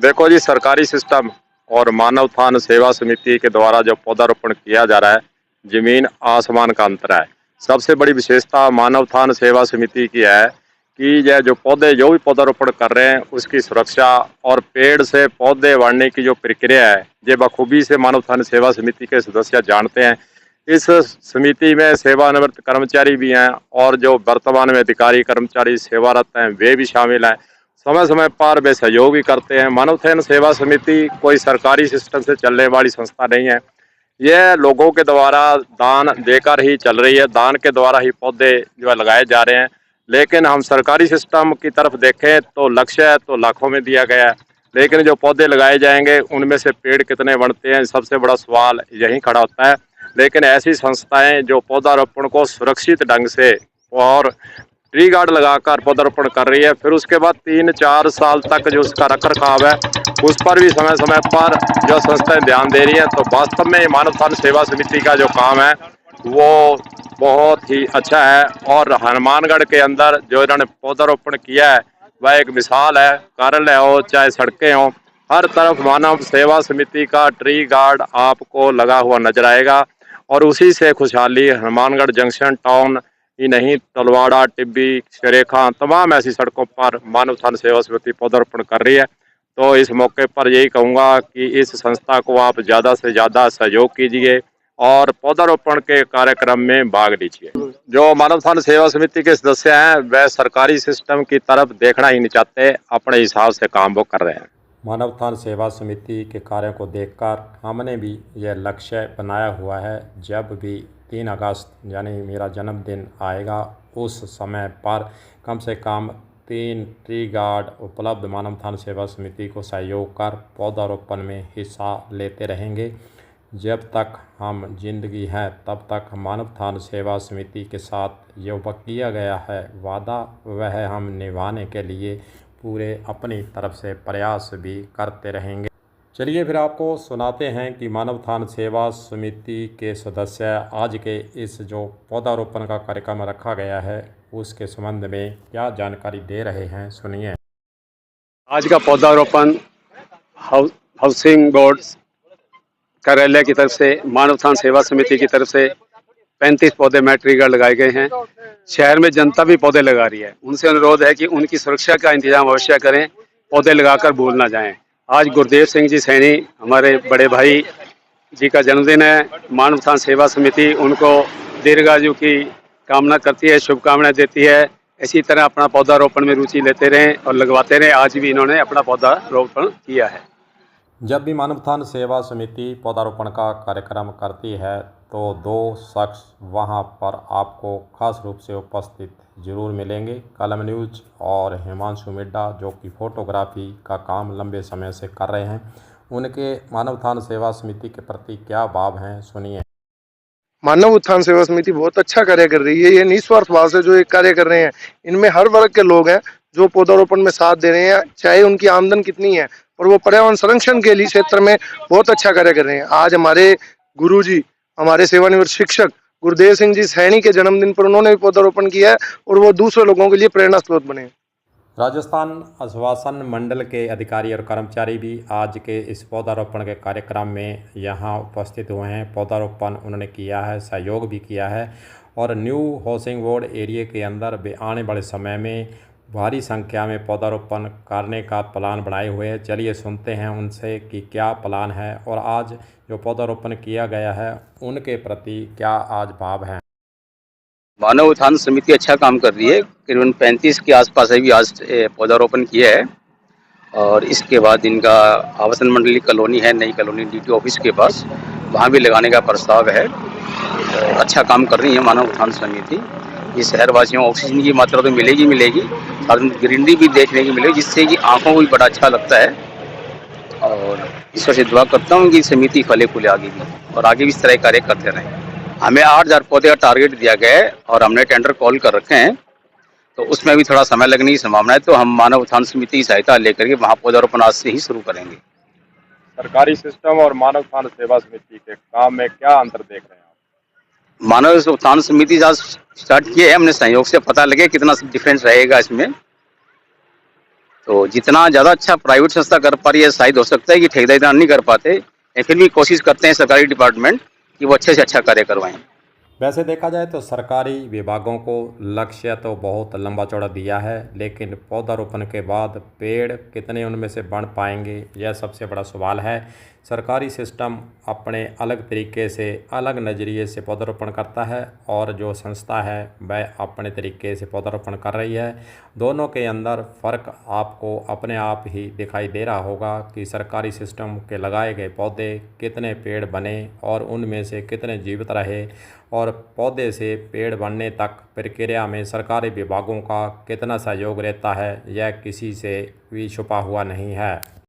देखो जी, सरकारी सिस्टम और मानव उत्थान सेवा समिति के द्वारा जो पौधारोपण किया जा रहा है, जमीन आसमान का अंतर है। सबसे बड़ी विशेषता मानव उत्थान सेवा समिति की है कि यह जो भी पौधारोपण कर रहे हैं उसकी सुरक्षा और पेड़ से पौधे बढ़ने की जो प्रक्रिया है, ये बखूबी से मानव उत्थान सेवा समिति के सदस्य जानते हैं। इस समिति में सेवानिवृत्त कर्मचारी भी हैं और जो वर्तमान में अधिकारी कर्मचारी सेवारत हैं वे भी शामिल हैं। समय समय पर वे सहयोग भी करते हैं। मानव उत्थान सेवा समिति कोई सरकारी सिस्टम से चलने वाली संस्था नहीं है। यह लोगों के द्वारा दान देकर ही चल रही है। दान के द्वारा ही पौधे जो है लगाए जा रहे हैं। लेकिन हम सरकारी सिस्टम की तरफ देखें तो लक्ष्य तो लाखों में दिया गया है, लेकिन जो पौधे लगाए जाएंगे उनमें से पेड़ कितने बढ़ते हैं, सबसे बड़ा सवाल यही खड़ा होता है। लेकिन ऐसी संस्थाएं जो पौधारोपण को सुरक्षित ढंग से और ट्री गार्ड लगाकर पौधारोपण कर रही है, फिर उसके बाद 3-4 साल तक जो उसका रख रखाव है उस पर भी समय समय पर जो संस्थाएं ध्यान दे रही हैं, तो वास्तव में मानव उत्थान सेवा समिति का जो काम है वो बहुत ही अच्छा है। और हनुमानगढ़ के अंदर जो इन्होंने पौधारोपण किया है वह एक मिसाल है। कार्यालय हो चाहे सड़कें हों, हर तरफ मानव सेवा समिति का ट्री गार्ड आपको लगा हुआ नजर आएगा। और उसी से खुशहाली हनुमानगढ़ जंक्शन टाउन ही नहीं, तलवाड़ा, टिब्बी, शरेखा, तमाम ऐसी सड़कों पर मानव उत्थान सेवा समिति पौधारोपण कर रही है। तो इस मौके पर यही कहूँगा कि इस संस्था को आप ज़्यादा से ज़्यादा सहयोग कीजिए और पौधारोपण के कार्यक्रम में भाग लीजिए। जो मानव उत्थान सेवा समिति के सदस्य हैं वह सरकारी सिस्टम की तरफ देखना ही नहीं चाहते, अपने हिसाब से काम वो कर रहे हैं। मानव उत्थान सेवा समिति के कार्यों को देखकर हमने भी यह लक्ष्य बनाया हुआ है, जब भी 3 अगस्त यानी मेरा जन्मदिन आएगा उस समय पर कम से कम 3 ट्री गार्ड उपलब्ध मानव उत्थान सेवा समिति को सहयोग कर पौधारोपण में हिस्सा लेते रहेंगे। जब तक हम जिंदगी हैं तब तक मानव उत्थान सेवा समिति के साथ जो किया गया है वादा वह हम निभाने के लिए पूरे अपनी तरफ से प्रयास भी करते रहेंगे। चलिए फिर आपको सुनाते हैं कि मानव उत्थान सेवा समिति के सदस्य आज के इस जो पौधारोपण का कार्यक्रम रखा गया है उसके संबंध में क्या जानकारी दे रहे हैं, सुनिए। आज का पौधारोपण हाउसिंग बोर्ड कार्यालय की तरफ से मानव उत्थान सेवा समिति की तरफ से 35 पौधे में ट्री गार्ड लगाए गए हैं। शहर में जनता भी पौधे लगा रही है, उनसे अनुरोध है कि उनकी सुरक्षा का इंतजाम अवश्य करें, पौधे लगाकर भूल ना जाएं। आज गुरदेव सिंह जी सैनी हमारे बड़े भाई जी का जन्मदिन है। मानव उत्थान सेवा समिति उनको दीर्घायु की कामना करती है, शुभकामनाएं देती है। इसी तरह अपना पौधारोपण में रुचि लेते रहें और लगवाते रहें। आज भी इन्होंने अपना पौधारोपण किया है। जब भी मानव उत्थान सेवा समिति पौधारोपण का कार्यक्रम करती है तो 2 शख्स वहां पर आपको खास रूप से उपस्थित जरूर मिलेंगे। कलम न्यूज और हिमांशु मिड्डा जो कि फोटोग्राफी का काम लंबे समय से कर रहे हैं, उनके मानव उत्थान सेवा समिति के प्रति क्या भाव हैं, सुनिए। मानव उत्थान सेवा समिति बहुत अच्छा कार्य कर रही है। ये निस्वार्थ भाव से जो एक कार्य कर रहे हैं, इनमें हर वर्ग के लोग हैं जो पौधारोपण में साथ दे रहे हैं, चाहे उनकी आमदन कितनी है, और वो पर्यावरण संरक्षण के लिए क्षेत्र में बहुत अच्छा कार्य कर रहे हैं। आज हमारे गुरुजी, हमारे सेवानिवृत्त शिक्षक गुरदेव सिंह जी सैनी के जन्मदिन पर उन्होंने भी पौधारोपण किया है और वो दूसरे लोगों के लिए प्रेरणा स्रोत बने। राजस्थान आश्वासन मंडल के अधिकारी और कर्मचारी भी आज के इस पौधारोपण के कार्यक्रम में यहाँ उपस्थित हुए हैं। पौधारोपण उन्होंने किया है, सहयोग भी किया है और न्यू हाउसिंग बोर्ड एरिया के अंदर आने वाले समय में भारी संख्या में पौधारोपण करने का प्लान बनाए हुए हैं। चलिए सुनते हैं उनसे कि क्या प्लान है और आज जो पौधारोपण किया गया है उनके प्रति क्या आज भाव है। मानव उत्थान समिति अच्छा काम कर रही है। करीबन 35 के आसपास अभी आज पौधारोपण किया है और इसके बाद इनका आवासन मंडली कॉलोनी है, नई कॉलोनी डीटी ऑफिस के पास, वहाँ भी लगाने का प्रस्ताव है। अच्छा काम कर रही है मानव उत्थान समिति। ये शहरवासियों ऑक्सीजन की मात्रा तो मिलेगी और ग्रीनरी भी देखने की मिलेगी, जिससे कि आंखों को भी बड़ा अच्छा लगता है। और ईश्वर से दुआ करता हूँ कि समिति फले फूले आगे भी और आगे भी इस तरह कार्य करते रहें। हमें 8000 पौधे का टारगेट दिया गया है और हमने टेंडर कॉल कर रखे हैं, तो उसमें भी थोड़ा समय लगने की संभावना है। तो हम मानव उत्थान समिति की सहायता लेकर के वहाँ पौधारोपण आज से ही शुरू करेंगे। सरकारी सिस्टम और मानव उत्थान सेवा समिति के काम में क्या अंतर देख रहे हैं आप? मानव उत्थान समिति स्टार्ट किए है हमने सहयोग से, पता लगे कितना डिफरेंस रहेगा इसमें। तो जितना ज़्यादा अच्छा प्राइवेट संस्था कर पा रही है, शायद हो सकता है कि ठेकेदार इतना नहीं कर पाते, लेकिन फिर भी कोशिश करते हैं सरकारी डिपार्टमेंट कि वो अच्छे से अच्छा कार्य करवाएं। वैसे देखा जाए तो सरकारी विभागों को लक्ष्य तो बहुत लंबा चौड़ा दिया है, लेकिन पौधारोपण के बाद पेड़ कितने उनमें से बढ़ पाएंगे, यह सबसे बड़ा सवाल है। सरकारी सिस्टम अपने अलग तरीके से, अलग नज़रिए से पौधारोपण करता है और जो संस्था है वह अपने तरीके से पौधारोपण कर रही है। दोनों के अंदर फ़र्क आपको अपने आप ही दिखाई दे रहा होगा कि सरकारी सिस्टम के लगाए गए पौधे कितने पेड़ बने और उनमें से कितने जीवित रहे, और पौधे से पेड़ बनने तक प्रक्रिया में सरकारी विभागों का कितना सहयोग रहता है, यह किसी से भी छुपा हुआ नहीं है।